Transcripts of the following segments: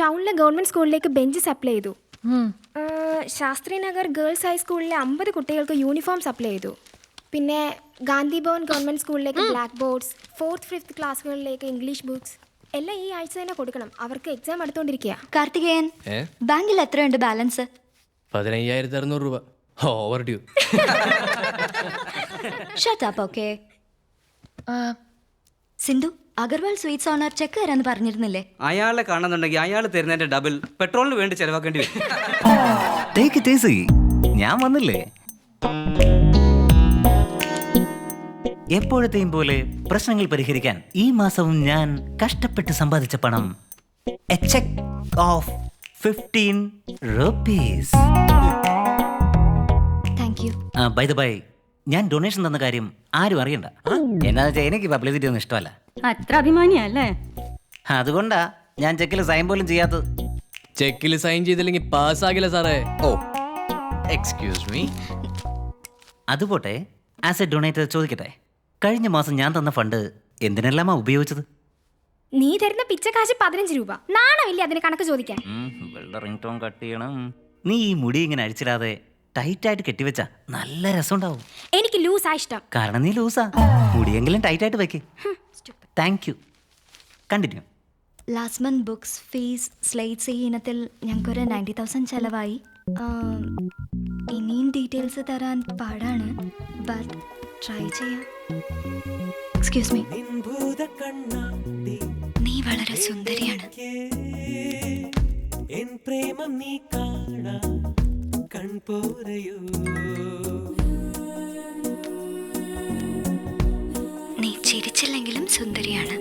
ടൗണിലെ ഗവൺമെൻറ് സ്കൂളിലേക്ക് bench supply ചെയ്തു. ശാസ്ത്രി നഗർ ഗേൾസ് ഹൈസ്കൂളിലെ 50 കുട്ടികൾക്ക് യൂണിഫോം സപ്ലൈ ചെയ്തു. പിന്നെ ഗാന്ധി ഭവൻ ഗവൺമെൻറ് സ്കൂളിലേക്ക് ബ്ലാക്ക് ബോർഡ്സ്, 4th 5th ക്ലാസ്സുകളിലേക്ക് ഇംഗ്ലീഷ് ബുക്സ് എല്ലാം ഈ ആഴ്ച തന്നെ കൊടുക്കണം. അവർക്ക് എക്സാം എടുത്തോണ്ടിരിക്കുക. കാർത്തികേയൻ, ബാങ്കിൽ എത്രയുണ്ട് ബാലൻസ്? 15,600 രൂപ. Over due. Shut up. Okay. Sindhu, Agarwal sweets owner cheque തരാന്ന് പറഞ്ഞിരുന്നില്ലേ? അയാളെ കാണുന്നുണ്ടെങ്കിൽ അയാൾ തരുന്നതിന്റെ ഡബിൾ പെട്രോളിന് വേണ്ടി ചെലവാക്കേണ്ടി വരും. ഞാൻ വന്നില്ലേ? എപ്പോഴത്തെയും പോലെ പ്രശ്നങ്ങൾ പരിഹരിക്കാൻ ഈ മാസവും ഞാൻ കഷ്ടപ്പെട്ട് സമ്പാദിച്ച പണം a cheque of 15 rupees. Thank you. By the by, ഞാൻ ഡൊണേഷൻ തന്ന കാര്യം ആരും അറിയണ്ട. എന്താണെന്ന് വെച്ചാൽ എനിക്ക് പബ്ലിസിറ്റി ഒന്നും ഇഷ്ടമല്ല. അത്ര അഭിമാനിയല്ലേ? അതുകൊണ്ടാ ഞാൻ ചെക്കിൽ സൈൻ പോലും ചെയ്യാത്തത്. ചെക്കിൽ സൈൻ ചെയ്തില്ലെങ്കിൽ പാസ്സാകില്ല സാറേ. ഓ എക്സ്ക്യൂസ് മീ. അതുപോട്ടെ, ആസ് എ ഡൊണേറ്റർ ചോദിക്കട്ടെ, കഴിഞ്ഞ മാസം ഞാൻ തന്ന ഫണ്ട് എന്തിനെല്ലാമാ ഉപയോഗിച്ചത്? നീ തരുന്ന പിച്ചക്കാശ് 15 രൂപ. നാണമില്ല അതിന് കണക്ക് ചോദിക്കാൻ? റിംഗ് ടോൺ കട്ട് ചെയ്യണം. നീ ഈ മുടി ഇങ്ങനെ അഴിച്ചിടാതെ ടൈറ്റായിട്ട് കെട്ടിവെച്ച നല്ല രസമുണ്ടാവും. എനിക്ക് ലൂസാ ഇഷ്ടം. കാരണം നീ ലൂസാ. മുടിയെങ്കിലും ടൈറ്റായിട്ട് വെക്ക്. Thank you. Continue. Last month books, fees, slates ഈ ഇനത്തിൽ ഞങ്ങൾക്കൊരു 90,000 ചെലവായി. ഇനിയും ഡീറ്റെയിൽസ് തരാൻ പാടാണ്, ബട്ട് ട്രൈ ചെയ്യാം. Excuse me. നീ വളരെ സുന്ദരിയാണ്. നീ ചിരിച്ചില്ലെങ്കിലും സുന്ദരിയാണ്.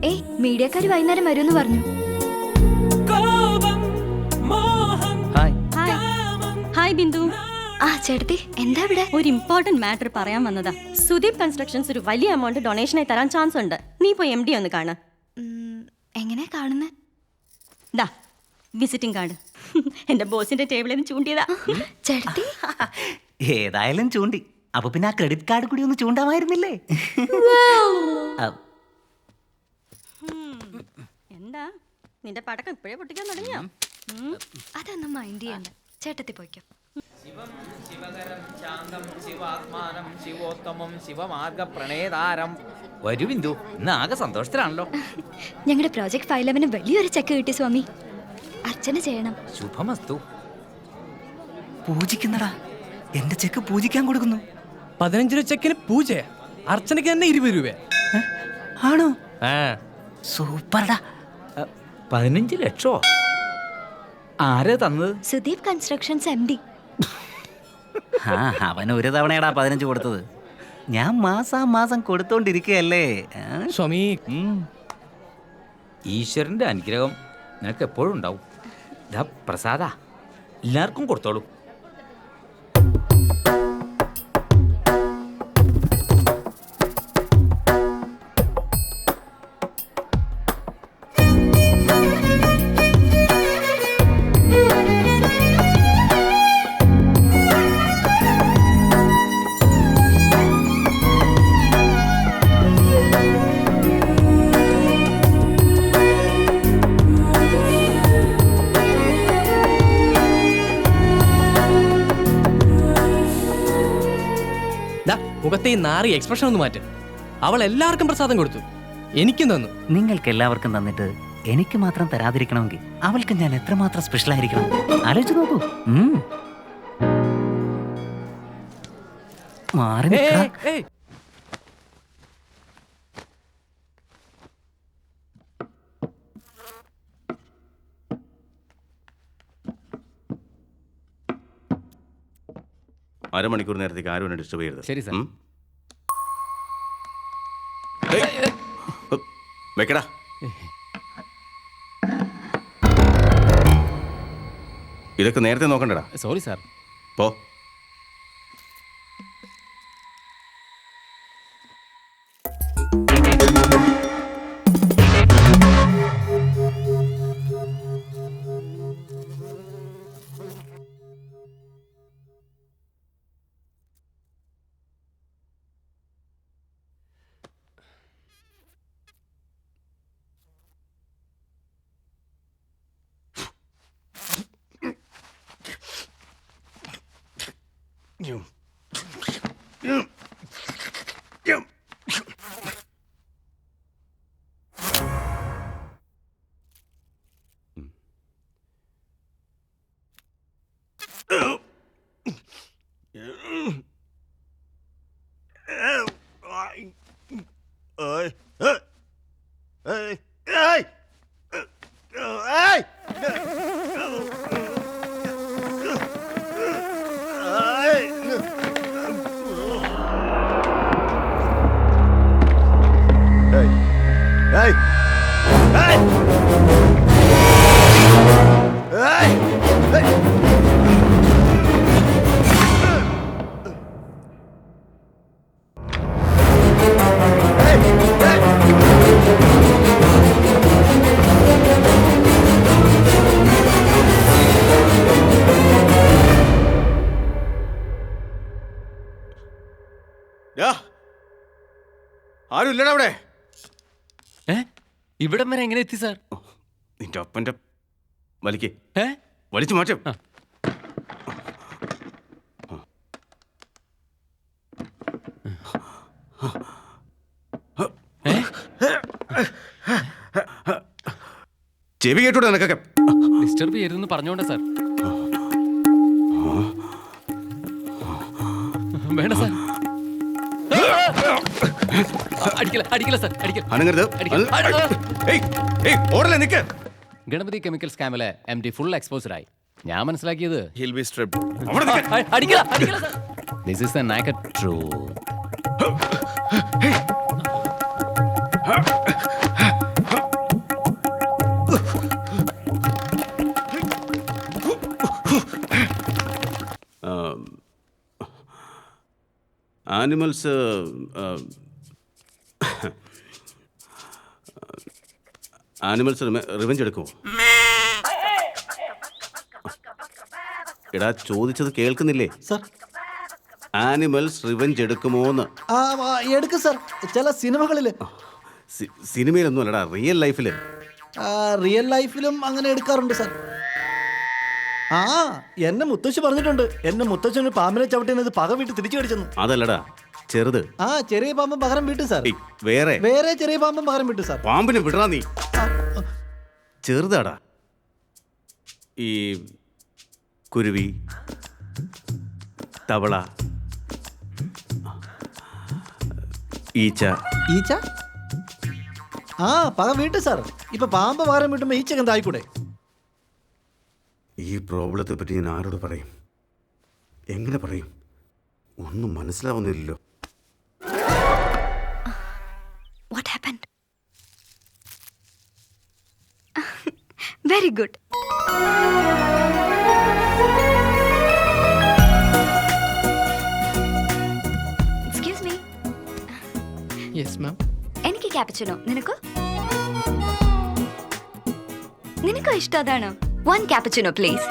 ഏയ്, മീഡിയക്കാര് വൈകുന്നേരം വരുമെന്ന് പറഞ്ഞു. ഹായ്. ഹായ് ബിന്ദു. ആ ചേട്ടത്തി, എന്താ ഇവിടെ? ഒരു ഇമ്പോർട്ടന്റ് മാറ്റർ പറയാൻ വന്നതാ. സുദീപ് കൺസ്ട്രക്ഷൻസ് ഒരു വലിയ എമൗണ്ട് ഡൊണേഷനായി തരാൻ ചാൻസ് ഉണ്ട്. നീ പോയി MD ഒന്ന് കാണ്. എങ്ങനെ കാണുന്നത്? ദാ വിസിറ്റിംഗ് കാർഡ്. എന്റെ ബോസിന്റെ ടേബിളിൽ നിന്ന് ചൂണ്ടിയതാ. ചേട്ടത്തി, ഏതായാലും ചൂണ്ടി. അപ്പൊ പിന്നെ ആ ക്രെഡിറ്റ് കാർഡ് കൂടി ഒന്ന് ചൂണ്ടാമായിരുന്നില്ലേ? എന്താ നിന്റെ പടക്കം ഇപ്പോഴേ പൊട്ടിക്കാൻ തുടങ്ങിയോ? അതൊന്നും മൈൻഡ് ചെയ്യണ്ട. ചേട്ടത്തി പോയിക്കോ. ശിവം ശിവകരം ശാന്തം ശിവാത്മാനം ശിവോത്തമം ശിവമാർഗ പ്രണേതാരം. വരൂ ബിന്ദു, ഇന്ന് ആകെ സന്തോഷത്തിലാണല്ലോ. ഞങ്ങളുടെ പ്രോജക്ട് 511 വലിയൊരു ചെക്ക് കിട്ടി സ്വാമി. അർച്ചന ചെയ്യണം. ശുഭമസ്തു. പൂജിക്കുന്നടാ, എന്റെ ചെക്ക് പൂജിക്കാൻ കൊടുക്കുന്നു. 15 രൂപ ചെക്കിന് പൂജ, അർച്ചനയ്ക്ക് തന്നെ 20 രൂപ. ആണോ? സൂപ്പർടാ. 15 ലക്ഷോ? ആരാ തന്നത്? Sudeep constructions MD. അവൻ ഒരു തവണയടാ 15 കൊടുത്തത്. ഞാൻ മാസം കൊടുത്തോണ്ടിരിക്കുകയല്ലേ സ്വാമി. ഈശ്വരന്റെ അനുഗ്രഹം നിനക്ക് എപ്പോഴും ഉണ്ടാവും. ഇതാ പ്രസാദ, എല്ലാവർക്കും കൊടുത്തോളൂ. മുഖത്തെ ഈ നാറി എക്സ്പ്രഷൻ ഒന്ന് മാറ്റും. അവൾ എല്ലാവർക്കും പ്രസാദം കൊടുത്തു, എനിക്കും തന്നു. നിങ്ങൾക്ക് എല്ലാവർക്കും തന്നിട്ട് എനിക്ക് മാത്രം തരാതിരിക്കണമെങ്കിൽ അവൾക്ക് ഞാൻ എത്രമാത്രം സ്പെഷ്യൽ ആയിരിക്കണം ആലോചിച്ച് നോക്കൂ. മാറി നിൽക്കടാ. അരമണിക്കൂർ നേരത്തേക്ക് ആരും എന്നെ ഡിസ്റ്റർബ് ചെയ്യരുത്. ശരി സാർ. വെക്കടാ. ഇതൊക്കെ നേരത്തെ നോക്കണ്ടടാ. Sorry sir. പോ. ആരും ഇല്ലടാ അവിടെ. ഇവിടം വരെ എങ്ങനെ എത്തി സാർ? നിന്റെ അപ്പന്റെ വലിക്ക് ഏ വലിച്ചു മാറ്റും. ചെവി കേട്ടൂടെ നിനക്കൊക്കെ? ഡിസ്റ്റർബ് ചെയ്യരുതെന്ന് പറഞ്ഞോണ്ടാ സാർ. വേണ്ട സാർ. അടിക്കല സാർ, അടിക്കല. അനങ്ങരുത്. ഓടല്ലേ നിക്ക്. ഗണപതി കെമിക്കൽ സ്കാമിലെ MD ഫുൾ എക്സ്പോസ്ഡ് ആയി. ഞാൻ മനസ്സിലാക്കിയത് അവിടെ നിക്ക്. This is a naked truth. Animals revenge എടുക്കുമോ? എടാ ചോദിച്ചത് കേൾക്കുന്നില്ലേ? സർ, ആനിമൽസ് റിവെഞ്ച് എടുക്കുമോന്ന്. എടുക്കും സർ. ചില സിനിമകളിൽ. സിനിമയിലൊന്നും അല്ലടാ, റിയൽ ലൈഫില്. റിയൽ ലൈഫിലും അങ്ങനെ എടുക്കാറുണ്ട് സർ. എന്നെ മുത്തശ്ശി പറഞ്ഞിട്ടുണ്ട്. എന്നെ മുത്തശ്ശന് പാമ്പിനെ ചവിട്ടുന്നത് പക വീട്ട് തിരിച്ചു കടിച്ചെന്ന്. അതല്ലടാ, ചെറുത്. ചെറിയ പാമ്പും പകരം വീട്ടു സാർ. വേറെ ചെറിയ പാമ്പും പകരം വീട്ടു സാർ. പാമ്പിനെ വിടറാ നീ. ചെറുതാടാ. ഈ കുരുവി, തവള, ഈച്ച. പക വീട്ടു സാർ. ഇപ്പൊ പാമ്പ് പകരം വീട്ടുമ്പോ ഈച്ചക്ക് എന്തായിക്കൂടെ? ഈ പ്രോബ്ലത്തെ പറ്റി ഞാൻ ആരോട് പറയും? എങ്ങനെ പറയും? ഒന്നും മനസ്സിലാവുന്നില്ലല്ലോ. What happened? Very good. Excuse me. Yes, ma'am. എനിക്ക് ക്യാപ്പച്ചിനോ. നിനക്കോ? നിനക്കോ ഇഷ്ടം അതാണോ? 1 cappuccino, please.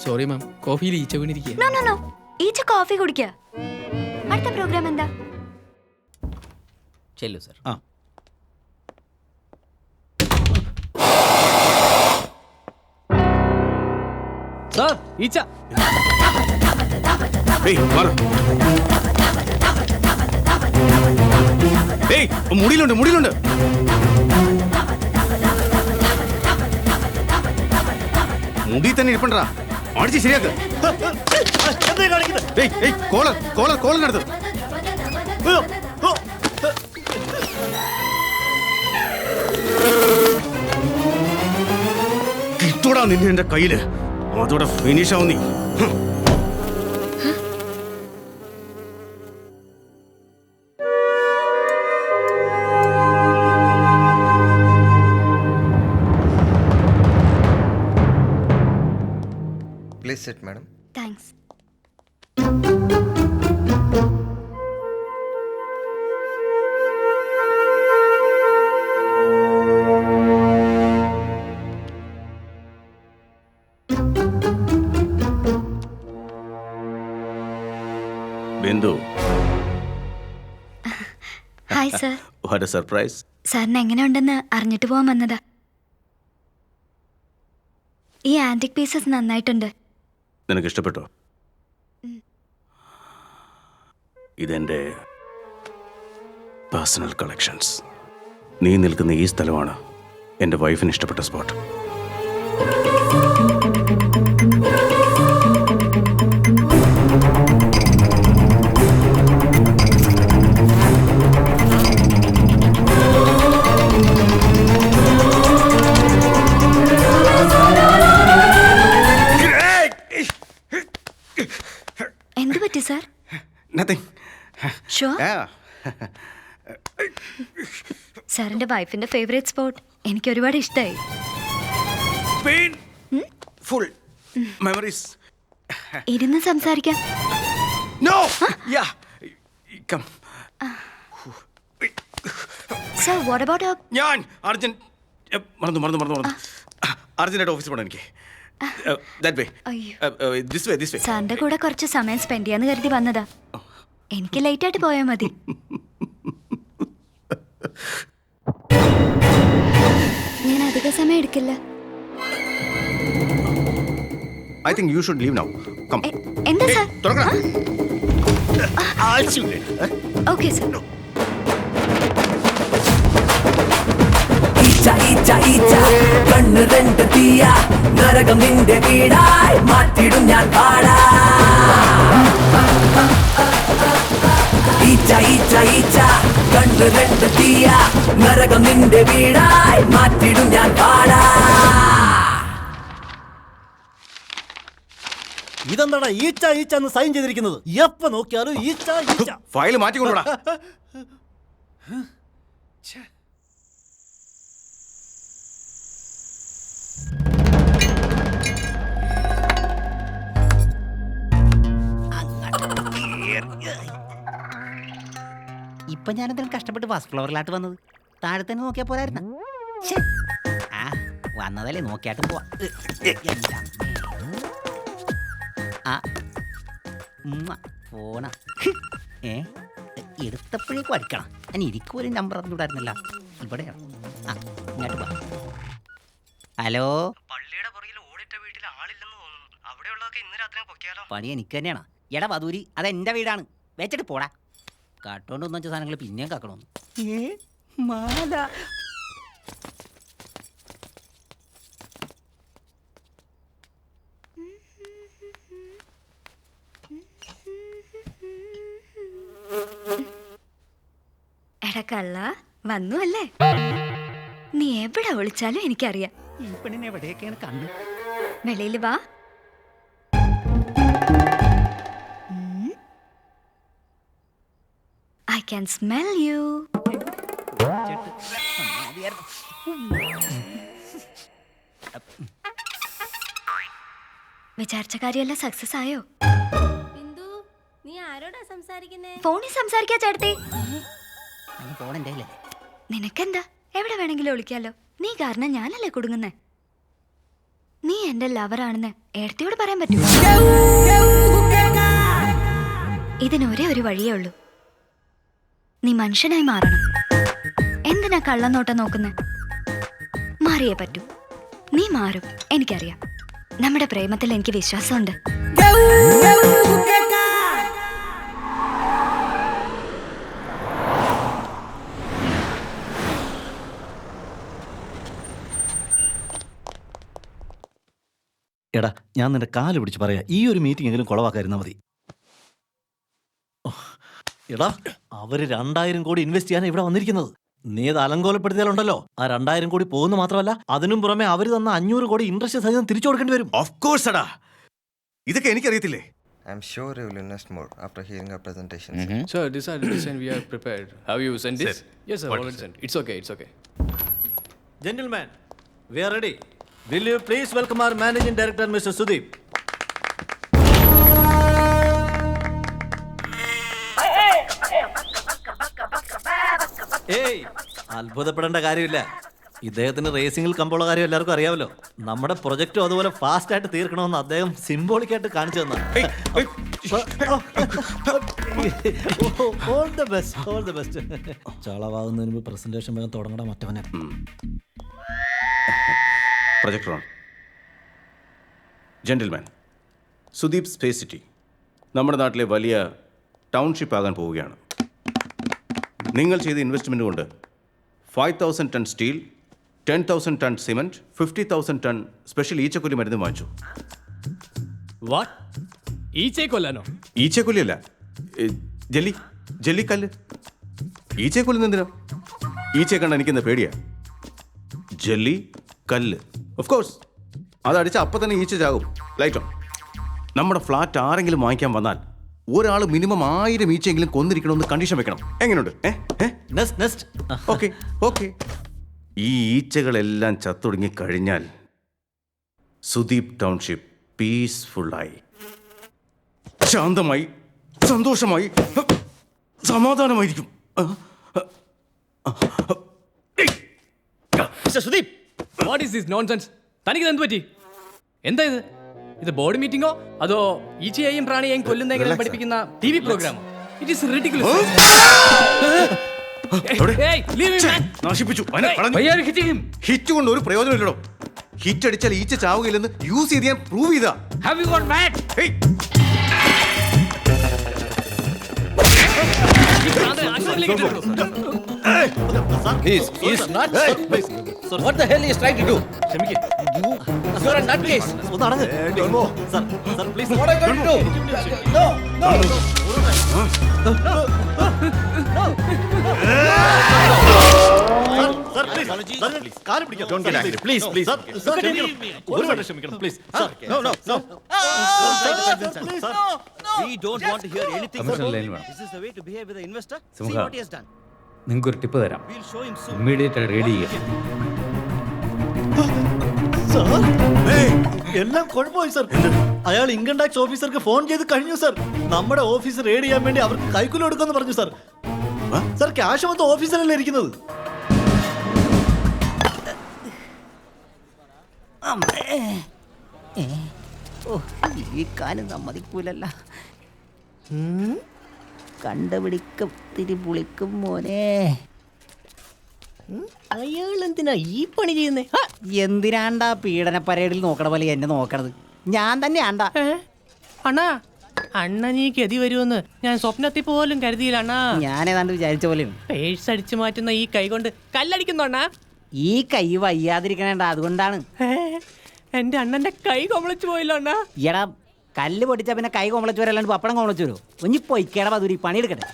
സോറി മാം, കോഫിയിൽ ഈച്ച വീണിരിക്കുക. നോ ഈച്ച കോഫി കുടിക്കുക. അടുത്ത പ്രോഗ്രാം എന്താ? ചെല്ലു സർ. സാർ, ഈച്ച. മുടിയിലുണ്ട്. മുടി തന്നെ ഇരിപ്പണ്ടാ. അടിച്ച് ശരിയാക്ക്. കോളറിനടുത്ത്. കിട്ടൂടാ നിന്നെ എന്റെ കയ്യില്. അതോടെ ഫിനിഷ് ആവും നീ. Please sit, madam. Thanks. Bindu, sir what A surprise. സാറിന് എങ്ങനെയുണ്ടെന്ന് അറിഞ്ഞിട്ട് പോകാൻ വന്നതാ. ഈ ആന്റിക് പീസസ് നന്നായിട്ടുണ്ട്. നിനക്ക് ഇഷ്ടപ്പെട്ടോ? ഇതെൻ്റെ പേഴ്സണൽ കളക്ഷൻസ്. നീ നിൽക്കുന്ന ഈ സ്ഥലമാണ് എൻ്റെ വൈഫിന് ഇഷ്ടപ്പെട്ട സ്പോട്ട്. എന്ത് പറ്റി സാർ? Nothing. ഷുവർ? Yeah. സാറിന്റെ വൈഫിന്റെ ഫേവറേറ്റ് സ്പോട്ട് എനിക്ക് ഒരുപാട് ഇഷ്ടമായി. Pain. Full memories. ഇരുന്ന് സംസാരിക്കാം. No. Yeah. Come. Sir what about ഞാൻ അർജന്റ് മറന്നു. അർജന്റായിട്ട് ഓഫീസിൽ പോകണം എനിക്ക്. That way. അയ്യോ, This way. സാറിന്റെ കൂടെ കുറച്ച് സമയം സ്പെൻഡ് ചെയ്യാന്ന് കരുതി വന്നതാ. എനിക്ക് ലേറ്റ് ആയിട്ട് പോയാൽ മതി. ഞാൻ അധിക സമയം എടുക്കില്ല. I think you should leave now. Come. എന്താ സാർ? തുറക്കണം. I'll see you later. Okay sir. കണ്ണ് രണ്ട് തീയ നരകം നിന്റെ വീടായി മാറ്റിടും ഞാൻ പാടാ. ഈച്ച കണ്ണ് രണ്ട് തീയ നരകം നിന്റെ വീടായി മാറ്റിടും ഞാൻ പാടാ. ഇതെന്താടാ ഈച്ച എന്ന് സൈൻ ചെയ്തിരിക്കുന്നത്? എപ്പോ നോക്കിയാലും ഈച്ച. ഫയൽ മാറ്റിക്കൊണ്ടുടാ. ഇപ്പൊ ഞാനെന്തായാലും കഷ്ടപ്പെട്ട് ഫസ്റ്റ് ഫ്ലോറിലാട്ട് വന്നത്. താഴെ തന്നെ നോക്കിയാ പോരായിരുന്ന. ആ വന്നതല്ലേ, നോക്കിയാട്ടും പോവാ. പോണ എടുത്തപ്പോഴേക്കും അടിക്കണം. ഞാൻ ഇരിക്കുപോലും നമ്പർ അറിഞ്ഞൂടായിരുന്നല്ല. ഇവിടെയാണ്. ഇങ്ങോട്ട് പോ. ഹലോ. പള്ളിയുടെ പുറകിൽ ഓടിട്ട വീട്ടിൽ ആളില്ലെന്ന് തോന്നുന്നു. അവിടെയുള്ളതൊക്കെ ഇന്ന് രാത്രി പൊക്കിയാലോ? പണി എനിക്ക് തന്നെയാണ്. എടാ വധൂരി, അതെന്റെ വീടാണ്. വെച്ചിട്ട് പോടാ. കാട്ടോണ്ട് ഒന്നും വെച്ച സാധനങ്ങൾ പിന്നെയും കാക്കണമെന്ന്. മാല എടാ കള്ള വന്നു അല്ലേ? നീ എവിടെ വിളിച്ചാലും എനിക്കറിയാം. ഈ പെണ്ണിനെ എവിടെയൊക്കെയാണ് കണ്ടു. വെളിയിൽ വാ. I can smell you. വിചാരിച്ച കാര്യമെല്ലാം സക്സസ് ആയോ? നീ ആരോടാ സംസാരിക്കുന്നേ? ഫോണിൽ സംസാരിക്കാ ചേട്ടത്തി. പോണെന്റെ നിനക്കെന്താ? എവിടെ വേണമെങ്കിലും വിളിക്കാലോ. നീ കാരണം ഞാനല്ലേ കുടുങ്ങുന്നേ. നീ എന്റെ ലവറാണെന്ന് ഏടത്തിയോട് പറയാൻ പറ്റുമോ? ഇതിന് ഒരേ ഒരു വഴിയേ ഉള്ളൂ. നീ മനുഷ്യനായി മാറണം. എന്തിനാ കള്ളനോട്ടം നോക്കുന്നേ? മാറിയേ പറ്റൂ. നീ മാറും, എനിക്കറിയാം. നമ്മുടെ പ്രേമത്തിൽ എനിക്ക് വിശ്വാസമുണ്ട്. എടാ, ഞാൻ നിന്റെ കാല് പിടിച്ച് പറയാ, ഈ ഒരു മീറ്റിംഗ് എങ്കിലും കുളവാക്കായിരുന്നാ മതി. എടാ, അവര് 2000 കോടി ഇൻവെസ്റ്റ് ചെയ്യാൻ ഇവിടെ വന്നിരിക്കുന്നത്. നീ അത് അലങ്കോലപ്പെടുത്തിയാലുണ്ടല്ലോ, ആ 2000 കോടി പോകുന്നു മാത്രമല്ല, അതിനും പുറമെ അവര് തന്ന 500 കോടി ഇൻട്രസ്റ്റ് സഹിതം തിരിച്ചു കൊടുക്കേണ്ടി വരും. ഓഫ് കോഴ്സ് എടാ, ഇതൊക്കെ എനിക്കറിയത്തില്ലേ. I'm sure you will invest more after hearing our presentation. Sir, this are the design we are prepared. Have you sent this? Yes, sir. Already sent. It's okay. Gentlemen, we are ready. Will you please welcome our managing director, Mr. Sudeep? ഏയ്, അത്ഭുതപ്പെടേണ്ട കാര്യമില്ല. ഇദ്ദേഹത്തിന് റേസിംഗിൽ കമ്പുള്ള കാര്യം എല്ലാവർക്കും അറിയാമല്ലോ. നമ്മുടെ പ്രൊജക്റ്റും അതുപോലെ fast ആയിട്ട് തീർക്കണമെന്ന് അദ്ദേഹം സിംബോളിക്കായിട്ട് കാണിച്ചു തന്നാ. All the best, all the best. ചളവാകുന്നതിന് മുമ്പ് പ്രസന്റേഷൻ വേഗം തുടങ്ങണ മറ്റവനെ. Projector on. Gentleman, Sudeep space city നമ്മുടെ നാട്ടിലെ വലിയ ടൗൺഷിപ്പ് ആകാൻ പോവുകയാണ്. നിങ്ങൾ ചെയ്ത ഇൻവെസ്റ്റ്മെൻറ്റ് കൊണ്ട് 5,000 ton steel, 10,000 ton cement, 50,000 ton special ഈച്ചക്കൊല്ലി മരുന്ന് വാങ്ങിച്ചു. വാട്ട്? ഈച്ചയെ കൊല്ലാനോ? ഈച്ചക്കൊല്ലിയല്ല, ജെല്ലിക്കല്ല്. ഈച്ചയെ കൊല്ലുന്ന എന്തിനാ? ഈച്ചയെ കണ്ട എനിക്കെന്താ പേടിയാ? ജെല്ലി കല്ല്. ഓഫ് കോഴ്സ് അതടിച്ച അപ്പം തന്നെ ഈച്ച ചാകും. Light on. നമ്മുടെ ഫ്ലാറ്റ് ആരെങ്കിലും വാങ്ങിക്കാൻ വന്നാൽ ഒരാൾ മിനിമം 1000 ഈച്ചയെങ്കിലും കൊന്നിരിക്കണമെന്ന് കണ്ടീഷൻ വെക്കണം. എങ്ങനെയുണ്ട്? Okay okay. ഈ ഈച്ചകളെല്ലാം ചത്തൊടുങ്ങി കഴിഞ്ഞാൽ സുദീപ് ടൗൺഷിപ്പ് പീസ്ഫുള്ളായി, ശാന്തമായി, സന്തോഷമായി, സമാധാനമായിരിക്കും. Sudeep, what is this nonsense? തനിക്ക് എന്ത് പറ്റി? എന്താ ഇത്? ഇത് ബോർഡ് മീറ്റിംഗോ അതോ ഈച്ചയെയും പ്രാണിയെയും കൊല്ലുന്നെങ്കിലും പഠിപ്പിക്കുന്ന TV പ്രോഗ്രാമോ? It is ridiculous. നശിപ്പിച്ചു. ഹിറ്റ് കൊണ്ട് ഒരു പ്രയോജനമില്ലടോ. ഹിറ്റ് അടിച്ചാൽ ഈച്ച ചാവുകയില്ലെന്ന് യൂസ് ചെയ്ത് ഞാൻ പ്രൂവ് ചെയ്താ. Have you gone mad? He's not. What the hell he is trying to do? You are a nutcase. Sir, please. What are you going to do? No. Sir, please. Don't get angry. Please. Sir, please. No. We don't want to hear anything. This is the way to behave with the investor. See what he has done. നിങ്ങൾക്കൊരു tip തരാം. We'll show him soon. Immediate ready ചെയ്യുക. എല്ലാം കുഴപ്പമായി sir. അയാൾ income tax ഓഫീസർക്ക് phone ചെയ്ത് കഴിഞ്ഞു sir. നമ്മുടെ office raid ചെയ്യാൻ വേണ്ടി അവർക്ക് കൈക്കൂലി കൊടുക്കുമെന്ന് പറഞ്ഞു സർ. സർ, ക്യാഷ് മൊത്തം ഓഫീസിലല്ലേ ഇരിക്കുന്നത്. ഈ കാലം സമ്മതിക്കൂലല്ല. കണ്ടുപിടിക്കും തിരി പുളിക്കും മോനെ. അയാൾ എന്തിനാ ഈ പണി ചെയ്യുന്നേ? എന്തിനാണ്ടാ പീഡന പരേഡിൽ നോക്കണ പോലെ എന്നെ നോക്കണത്? ഞാൻ തന്നെ ആണ്ടാ. അണ്ണാ, അണ്ണൻ ഈ ഗതി വരുമെന്ന് ഞാൻ സ്വപ്നത്തിൽ പോലും കരുതിയില്ല അണ്ണാ. ഞാൻ ഏതാണ്ട് വിചാരിച്ച പോലെ പേഴ്സ് അടിച്ചു മാറ്റുന്ന ഈ കൈ കൊണ്ട് കല്ലടിക്കുന്നു അണ്ണാ. ഈ കൈ വയ്യാതിരിക്കണേണ്ട, അതുകൊണ്ടാണ്. എന്റെ അണ്ണന്റെ കൈ കൊമളിച്ചു പോയില്ലോ അണ്ണാ. എടാ, കല്ല് പൊട്ടിച്ചാ പിന്നെ കൈ കൊമളച്ചു വരല്ലാണ്ട് പപ്പടം കൊമളച്ചു വരുമോ? ഒഞ്ഞി പൊയ്ക്കേടാ പതുരി, പണിയെടുക്കട്ടെ.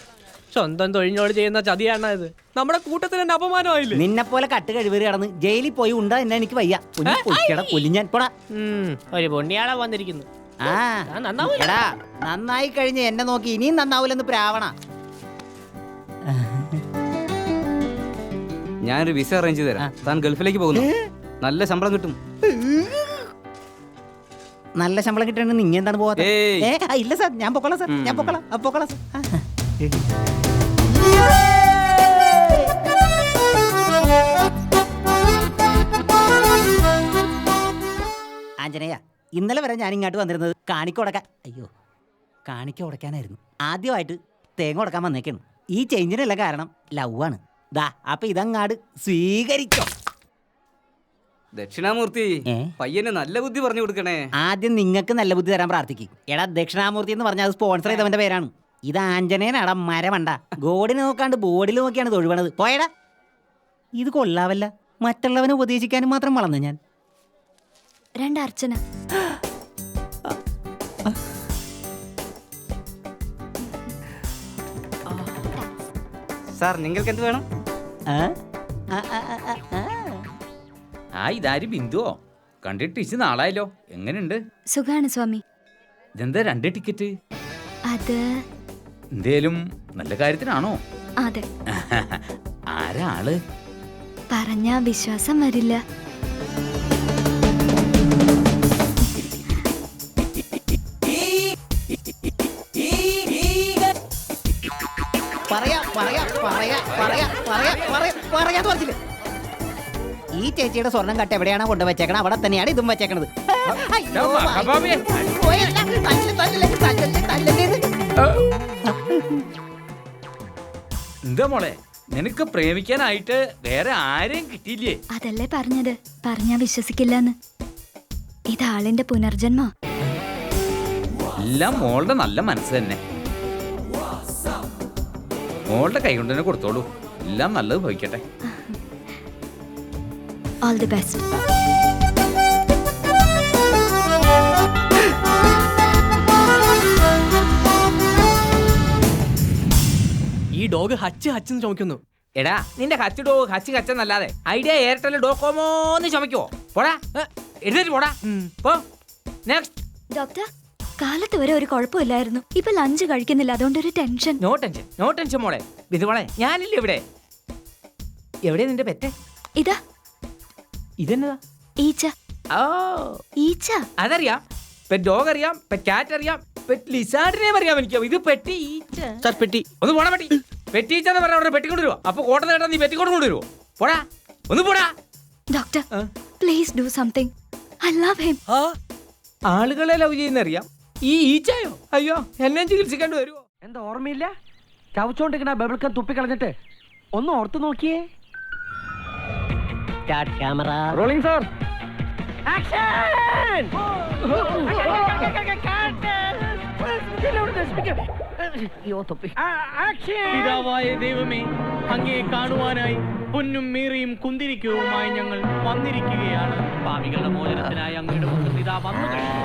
സ്വന്തം തൊഴിലിനോട് ചെയ്യുന്ന ചതിയാണ് ഇത്. നമ്മുടെ കൂട്ടത്തിൽ തന്നെ അപമാനമായില്ലേ? നിന്നെ പോലെ കട്ട് കഴിവേറി കടന്ന് ജയിലിൽ പോയി ഉണ്ടാ എന്നെ എനിക്ക് വയ്യ. പൊയ്ക്കേടാ, പൊലിഞ്ഞാൻ പോടാ. ഒരു പൊണ്ണിയാളാ വന്നിരിക്കുന്നു. എടാ, നന്നായി കഴിഞ്ഞ് എന്നെ നോക്കി ഇനിയും നന്നാവൂലെന്ന് പ്രാവണ. ഞാനൊരു വിസ അറേഞ്ച് ചെയ്ത് തരാം. താൻ ഗൾഫിലേക്ക് പോകുന്നു. നല്ല ശമ്പളം കിട്ടും. നല്ല ശമ്പളം കിട്ടണമെന്ന് നിങ്ങൾ എന്താണ് പോകാത്ത? ഇല്ല സാർ, ഞാൻ പൊക്കോളാം സാർ, ഞാൻ പൊക്കോളാം സാർ. ആഞ്ജനേയ, ഇന്നലെ വരെ ഞാൻ ഇങ്ങോട്ട് വന്നിരുന്നത് കാണിക്ക ഉടക്കാനായിരുന്നു. ആദ്യമായിട്ട് തേങ്ങ ഉടക്കാൻ വന്നേക്കാണ്. ഈ ചേഞ്ചിനല്ല കാരണം ലവ് ആണ്. ദാ, അപ്പൊ ഇതങ്ങാട് സ്വീകരിച്ചോ. ദക്ഷിണാമൂർത്തി, പയ്യന് നല്ല ബുദ്ധി പറഞ്ഞു കൊടുക്കണേ. ആദ്യം നിങ്ങൾക്ക് നല്ല ബുദ്ധി തരാൻ പ്രാർത്ഥിക്കും. എടാ, ദക്ഷിണാമൂർത്തി എന്ന് പറഞ്ഞാൽ അത് സ്പോൺസർ ചെയ്തവന്റെ പേരാണ്. ഇത് ആഞ്ജനേയനാടാ, മരമണ്ട. ഗോഡിനെ നോക്കാണ്ട് ബോർഡിൽ നോക്കിയാണ് തൊഴുവണത്. പോയടാ, ഇത് കൊള്ളാവല്ല. മറ്റുള്ളവനെ ഉപദേശിക്കാനും മാത്രം വളർന്നു ഞാൻ. 2 അർച്ചന. സാർ, നിങ്ങൾക്ക് എന്ത് വേണം? ഇതാര് ബിന്ദുവോ? കണ്ടിട്ട് ഇച്ച് നാളായല്ലോ. എങ്ങനെയുണ്ട്? സുഖാണ് സ്വാമി. ഇതെന്താ 2 ടിക്കറ്റ്? അത് എന്തേലും നല്ല കാര്യത്തിനാണോ? അതെ. ആരാള്? പറഞ്ഞാ വിശ്വാസം വരില്ല. ഈ ചേച്ചിയുടെ സ്വർണം കട്ട് എവിടെയാണോ കൊണ്ട് വെച്ചേക്കണം അവിടെ തന്നെയാണ് ഇതും വെച്ചേക്കണത്. അയ്യോ, മഹാഭാവിയെ. പോയല്ല. തല്ലല്ലേ ഇത്. എന്താ മോളെ നിനക്ക് പ്രേമിക്കാനായിട്ട് വേറെ ആരെയും കിട്ടിയില്ലേ? അതല്ലേ പറഞ്ഞത്, പറഞ്ഞാ വിശ്വസിക്കില്ലെന്ന്. ഇതാളിന്റെ പുനർജന്മ. എല്ലാം മോളുടെ നല്ല മനസ്സ് തന്നെ. മോളുടെ കൈ കൊണ്ട് തന്നെ കൊടുത്തോളൂ. എല്ലാം നല്ലത് ഭവിക്കട്ടെ. All the best. ഈ ഡോഗ് ഹച്ച് ഹച്ചെന്ന് ചുമക്കുന്നു. എടാ നിന്റെ ഹച്ച് ഡോ ഹച്ച് ഹച്ചെന്നല്ലാതെ ഐഡിയ എയർടെൽ ഡോകോമോന്ന് ചുമക്കുവോ? പോടാ എഴുന്നേറ്റ് പോടാ. പോ നെക്സ്റ്റ്. ഡോക്ടർ, കാലത്ത് വരെ ഒരു കുഴപ്പമില്ലായിരുന്നു. ഇപ്പൊ ലഞ്ച് കഴിക്കുന്നില്ല, അതുകൊണ്ടൊരു tension. No tension, no tension മോളെ. ഇത് മോളെ ഞാനില്ല ഇവിടെ. എവിടെ നിന്റെ പെറ്റ്? ഇതാ ഇതെന്നതാ? ഈച്ച. ഓ ഈച്ച അതറിയാം. പെറ്റ് ഡോഗ് അറിയാം, പെറ്റ് കാറ്റ് അറിയാം, പെറ്റ് ലിസാർഡിനെയും അറിയാം എനിക്ക്. ഇത് പെട്ടി ഈച്ച. സാർ പെട്ടി. ഒന്ന് പോടാ പെട്ടി. പെട്ടി ഈച്ച എന്ന് പറഞ്ഞാൽ അവിടെ പെട്ടി കൊണ്ടുവരുവോ? അപ്പൊ കോട്ട നേട്ടാ നീ പെറ്റിക്കോട്ട് കൊണ്ടുവരുവോ? പോടാ ഒന്ന് പോടാ. Doctor please do something. I love him. ആളുകളെ ലവ് ചെയ്യുന്നറിയാം, ഈ ഈച്ചയോ? അയ്യോ എന്നെ ചികിത്സിക്കേണ്ടി വരുമോ? എന്താ ഓർമ്മയില്ല? ചവച്ചോണ്ടിരിക്കണ ബബിൾക്കം തുപ്പിക്കളഞ്ഞിട്ട് ഒന്ന് ഓർത്തു നോക്കിയേ. Start camera rolling sir. Action! പിതാവായ ദൈവമേ, അങ്ങയെ കാണുവാനായി പൊന്നും മീറിയും കുന്തിരിക്കവുമായി ഞങ്ങൾ വന്നിരിക്കുകയാണ്. പാപികളുടെ മോചനത്തിനായി അങ്ങയുടെ മുഖത്ത് ഇതാ വന്നു കഴിഞ്ഞു.